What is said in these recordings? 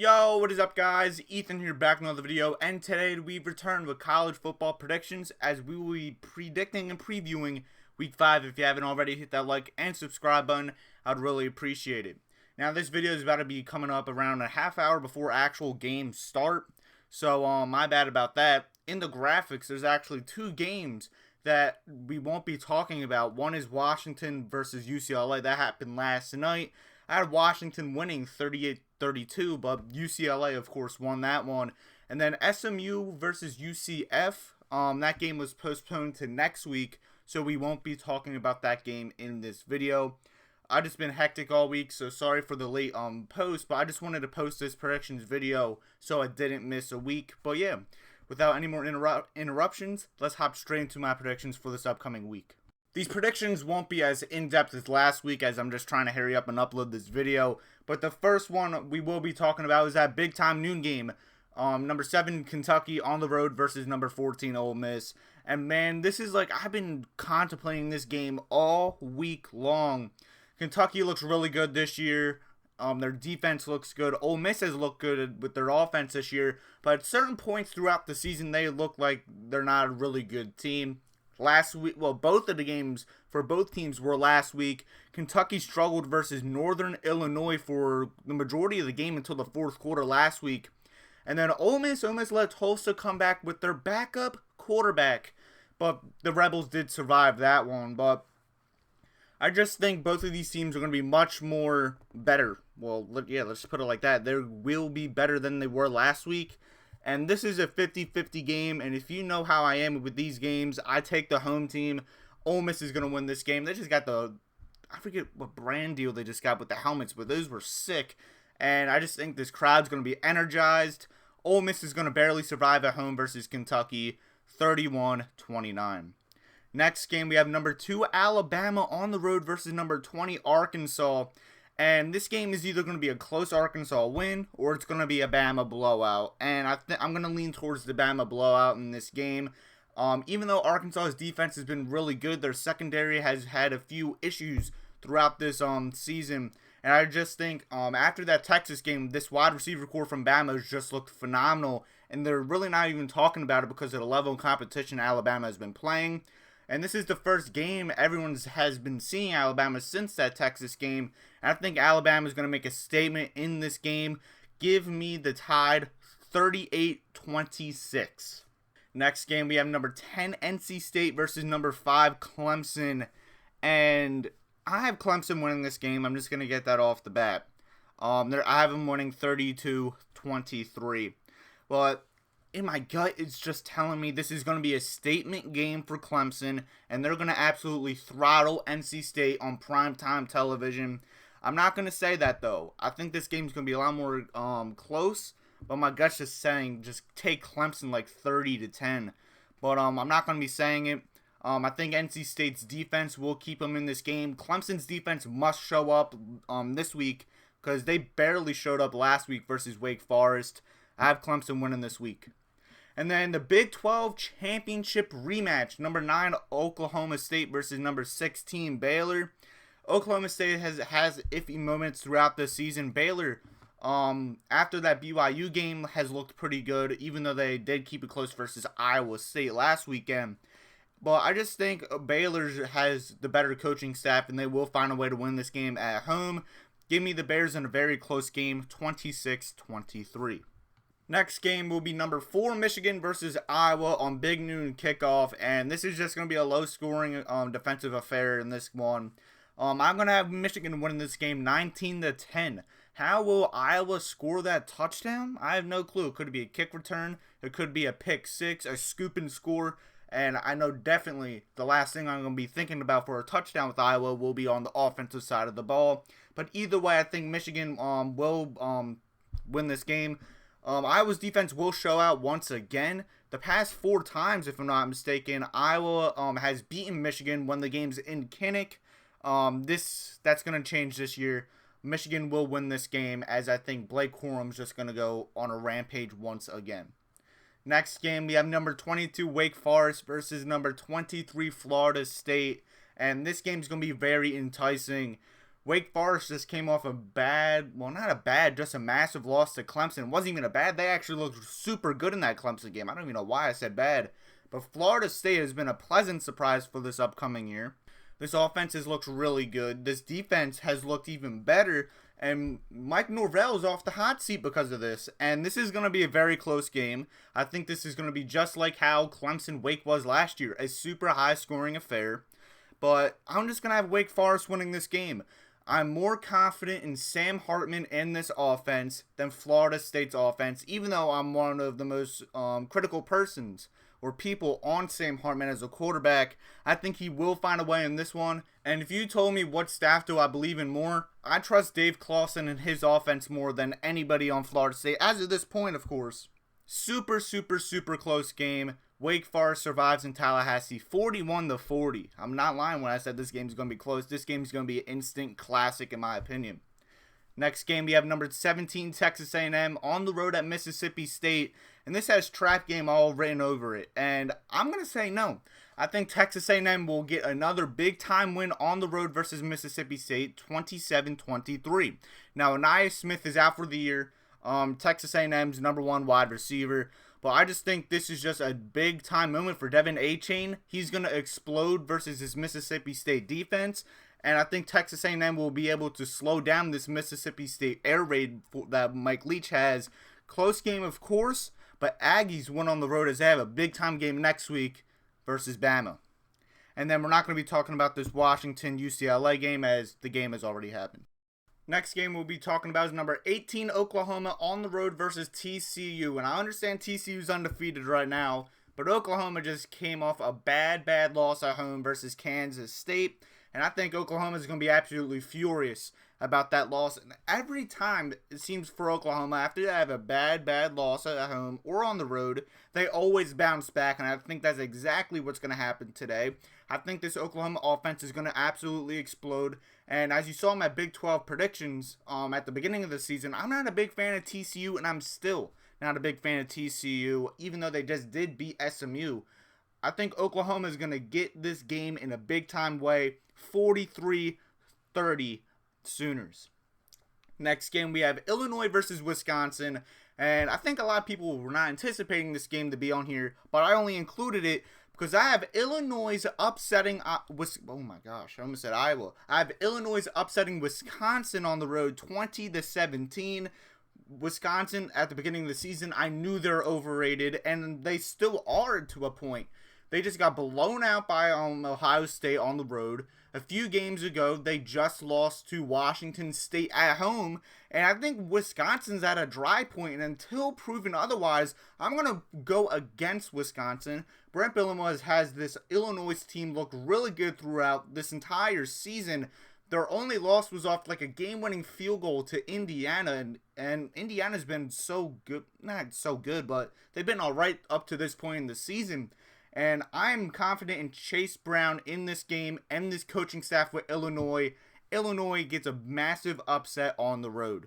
Yo, what is up guys? Ethan here back with another video, and today we've returned with college football predictions as we will be predicting and previewing week 5. If you haven't already, hit that like and subscribe button. I'd really appreciate it. Now this video is about to be coming up around a half hour before actual games start, so my bad about that. In the graphics, there's actually two games that we won't be talking about. One is Washington versus UCLA. That happened last night. I had Washington winning 38-32, but UCLA, of course, won that one. And then SMU versus UCF, that game was postponed to next week, so we won't be talking about that game in this video. I've just been hectic all week, so sorry for the late post, but I just wanted to post this predictions video so I didn't miss a week. But yeah, without any more interruptions, let's hop straight into my predictions for this upcoming week. These predictions won't be as in-depth as last week, as I'm just trying to hurry up and upload this video. But the first one we will be talking about is that big-time noon game. Number 7 Kentucky on the road versus number 14 Ole Miss. And man, this is like, I've been contemplating this game all week long. Kentucky looks really good this year. Their defense looks good. Ole Miss has looked good with their offense this year. But at certain points throughout the season, they look like they're not a really good team. Last week, well, both of the games for both teams were last week. Kentucky struggled versus Northern Illinois for the majority of the game until the fourth quarter last week. And then Ole Miss let Tulsa come back with their backup quarterback. But the Rebels did survive that one. But I just think both of these teams are going to be much more better. Well, yeah, let's put it like that. They will be better than they were last week. And this is a 50-50 game, and if you know how I am with these games, I take the home team. Ole Miss is going to win this game. They just got I forget what brand deal they just got with the helmets, but those were sick. And I just think this crowd's going to be energized. Ole Miss is going to barely survive at home versus Kentucky, 31-29. Next game, we have number 2 Alabama on the road versus number 20 Arkansas. And this game is either going to be a close Arkansas win or it's going to be a Bama blowout. And I'm going to lean towards the Bama blowout in this game. Even though Arkansas's defense has been really good, their secondary has had a few issues throughout this season. And I just think after that Texas game, this wide receiver core from Bama has just looked phenomenal. And they're really not even talking about it because of the level of competition Alabama has been playing. And this is the first game everyone has been seeing Alabama since that Texas game. And I think Alabama is going to make a statement in this game. Give me the Tide 38-26. Next game, we have number 10 NC State versus number 5 Clemson. And I have Clemson winning this game. I'm just going to get that off the bat. I have them winning 32-23. Well, in my gut, it's just telling me this is going to be a statement game for Clemson, and they're going to absolutely throttle NC State on primetime television. I'm not going to say that, though. I think this game's going to be a lot more close, but my gut's just saying just take Clemson like 30-10. But I'm not going to be saying it. I think NC State's defense will keep them in this game. Clemson's defense must show up this week because they barely showed up last week versus Wake Forest. I have Clemson winning this week. And then the Big 12 Championship rematch, number 9 Oklahoma State versus number 16 Baylor. Oklahoma State has iffy moments throughout the season. Baylor, after that BYU game, has looked pretty good, even though they did keep it close versus Iowa State last weekend. But I just think Baylor has the better coaching staff, and they will find a way to win this game at home. Give me the Bears in a very close game, 26-23. Next game will be number 4 Michigan versus Iowa on Big Noon kickoff, and this is just going to be a low-scoring defensive affair in this one. I'm going to have Michigan winning this game 19-10. How will Iowa score that touchdown? I have no clue. It could be a kick return. It could be a pick 6, a scoop and score. And I know definitely the last thing I'm going to be thinking about for a touchdown with Iowa will be on the offensive side of the ball. But either way, I think Michigan will win this game. Iowa's defense will show out once again. The past 4 times, if I'm not mistaken, Iowa has beaten Michigan when the game's in Kinnick. That's going to change this year. Michigan will win this game, as I think Blake Corum's just going to go on a rampage once again. Next game, we have number 22 Wake Forest versus number 23 Florida State. And this game's going to be very enticing. Wake Forest just came off a bad, well, not a bad, just a massive loss to Clemson. It wasn't even a bad. They actually looked super good in that Clemson game. I don't even know why I said bad. But Florida State has been a pleasant surprise for this upcoming year. This offense has looked really good. This defense has looked even better. And Mike Norvell is off the hot seat because of this. And this is going to be a very close game. I think this is going to be just like how Clemson-Wake was last year. A super high-scoring affair. But I'm just going to have Wake Forest winning this game. I'm more confident in Sam Hartman and this offense than Florida State's offense, even though I'm one of the most critical persons or people on Sam Hartman as a quarterback. I think he will find a way in this one. And if you told me what staff do I believe in more, I trust Dave Clawson and his offense more than anybody on Florida State. As of this point, of course. Super, super, super close game. Wake Forest survives in Tallahassee 41-40. I'm not lying when I said this game is going to be close. This game is going to be an instant classic in my opinion. Next game, we have number 17 Texas A&M on the road at Mississippi State. And this has trap game all written over it. And I'm going to say no. I think Texas A&M will get another big-time win on the road versus Mississippi State, 27-23. Now, Aniyah Smith is out for the year. Texas A&M's #1 wide receiver. But I just think this is just a big-time moment for Devin Achane. He's going to explode versus his Mississippi State defense. And I think Texas A&M will be able to slow down this Mississippi State air raid that Mike Leach has. Close game, of course, but Aggies went on the road as they have a big-time game next week versus Bama. And then we're not going to be talking about this Washington-UCLA game as the game has already happened. Next game we'll be talking about is number 18 Oklahoma on the road versus TCU. And I understand TCU's undefeated right now, but Oklahoma just came off a bad loss at home versus Kansas State. And I think Oklahoma is going to be absolutely furious about that loss. And every time it seems for Oklahoma, after they have a bad loss at home or on the road, they always bounce back. And I think that's exactly what's going to happen today. I think this Oklahoma offense is going to absolutely explode. And as you saw in my Big 12 predictions at the beginning of the season, I'm not a big fan of TCU, and I'm still not a big fan of TCU, even though they just did beat SMU. I think Oklahoma is going to get this game in a big-time way, 43-30 Sooners. Next game, we have Illinois versus Wisconsin, and I think a lot of people were not anticipating this game to be on here, but I only included it because I have Illinois upsetting, oh my gosh, I almost said Iowa. I have Illinois upsetting Wisconsin on the road 20-17. Wisconsin, at the beginning of the season, I knew they're overrated, and they still are to a point. They just got blown out by Ohio State on the road. A few games ago, they just lost to Washington State at home. And I think Wisconsin's at a dry point. And until proven otherwise, I'm going to go against Wisconsin. Brent Bielema has this Illinois team look really good throughout this entire season. Their only loss was off like a game-winning field goal to Indiana. And Indiana's been so good. Not so good, but they've been all right up to this point in the season. And I'm confident in Chase Brown in this game and this coaching staff with Illinois. Illinois gets a massive upset on the road.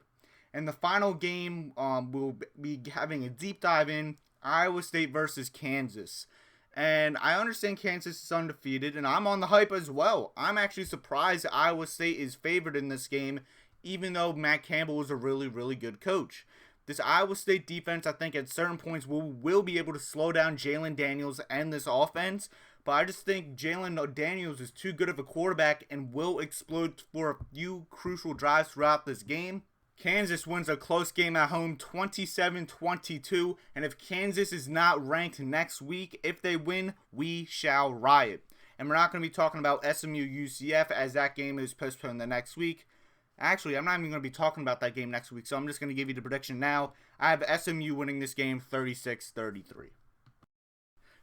And the final game, we'll be having a deep dive in Iowa State versus Kansas. And I understand Kansas is undefeated, and I'm on the hype as well. I'm actually surprised Iowa State is favored in this game, even though Matt Campbell is a really, really good coach. This Iowa State defense, I think at certain points will be able to slow down Jalen Daniels and this offense. But I just think Jalen Daniels is too good of a quarterback and will explode for a few crucial drives throughout this game. Kansas wins a close game at home 27-22. And if Kansas is not ranked next week, if they win, we shall riot. And we're not going to be talking about SMU UCF as that game is postponed the next week. Actually, I'm not even going to be talking about that game next week, so I'm just going to give you the prediction now. I have SMU winning this game 36-33.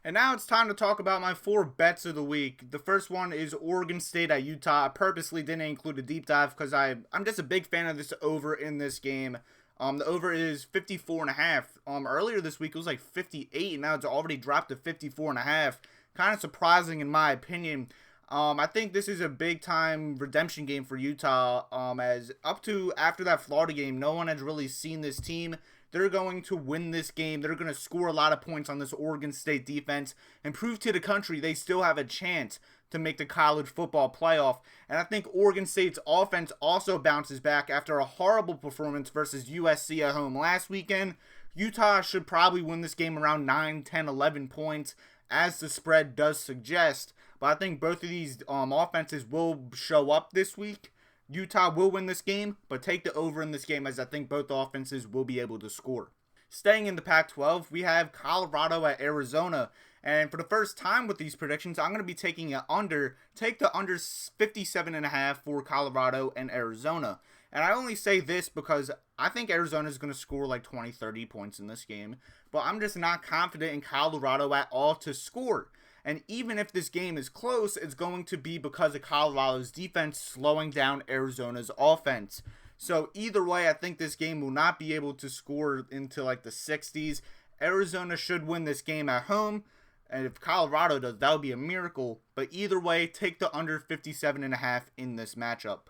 And now it's time to talk about my 4 bets of the week. The first one is Oregon State at Utah. I purposely didn't include a deep dive because I'm just a big fan of this over in this game. The over is 54.5. Earlier this week it was like 58, and now it's already dropped to 54.5. Kind of surprising in my opinion. I think this is a big-time redemption game for Utah, as up to after that Florida game, no one has really seen this team. They're going to win this game. They're going to score a lot of points on this Oregon State defense and prove to the country they still have a chance to make the college football playoff. And I think Oregon State's offense also bounces back after a horrible performance versus USC at home last weekend. Utah should probably win this game around 9, 10, 11 points, as the spread does suggest. But I think both of these offenses will show up this week. Utah will win this game, but take the over in this game, as I think both offenses will be able to score. Staying in the Pac-12, we have Colorado at Arizona. And for the first time with these predictions, I'm going to be taking an under. Take the under 57.5 for Colorado and Arizona. And I only say this because I think Arizona is going to score like 20, 30 points in this game. But I'm just not confident in Colorado at all to score. And even if this game is close, it's going to be because of Colorado's defense slowing down Arizona's offense. So either way, I think this game will not be able to score into like the 60s. Arizona should win this game at home. And if Colorado does, that would be a miracle. But either way, take the under 57.5 in this matchup.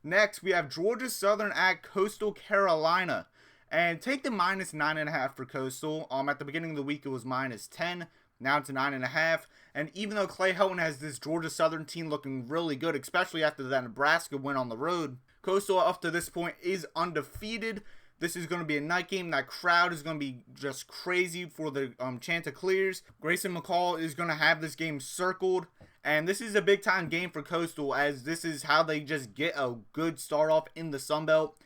Next, we have Georgia Southern at Coastal Carolina. And take the minus 9.5 for Coastal. At the beginning of the week, it was minus 10. Now it's a 9.5. And even though Clay Helton has this Georgia Southern team looking really good, especially after that Nebraska win on the road, Coastal up to this point is undefeated. This is going to be a night game. That crowd is going to be just crazy for the Chanticleers. Grayson McCall is going to have this game circled. And this is a big time game for Coastal, as this is how they just get a good start off in the Sun Belt.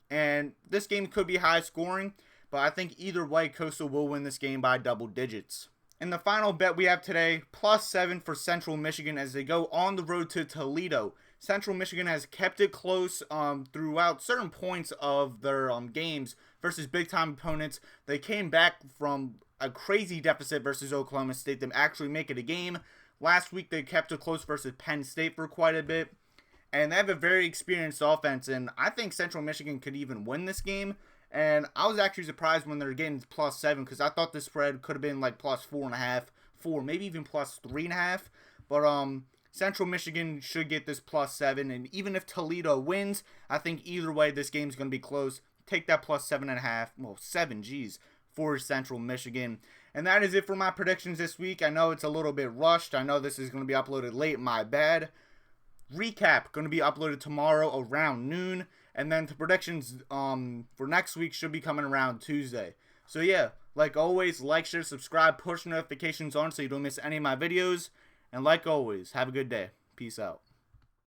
And this game could be high scoring, but I think either way, Coastal will win this game by double digits. And the final bet we have today, +7 for Central Michigan as they go on the road to Toledo. Central Michigan has kept it close throughout certain points of their games versus big-time opponents. They came back from a crazy deficit versus Oklahoma State to actually make it a game. Last week, they kept it close versus Penn State for quite a bit. And they have a very experienced offense, and I think Central Michigan could even win this game. And I was actually surprised when they're getting +7 because I thought the spread could have been like +4.5, 4, maybe even +3.5. But Central Michigan should get this +7, and even if Toledo wins, I think either way this game's going to be close. Take that +7.5, well 7, geez, for Central Michigan. And that is it for my predictions this week. I know it's a little bit rushed. I know this is going to be uploaded late, my bad. Recap going to be uploaded tomorrow around noon, and then the predictions for next week should be coming around Tuesday. So yeah, like always, like, share, subscribe, push notifications on so you don't miss any of my videos. And like always, have a good day. Peace out.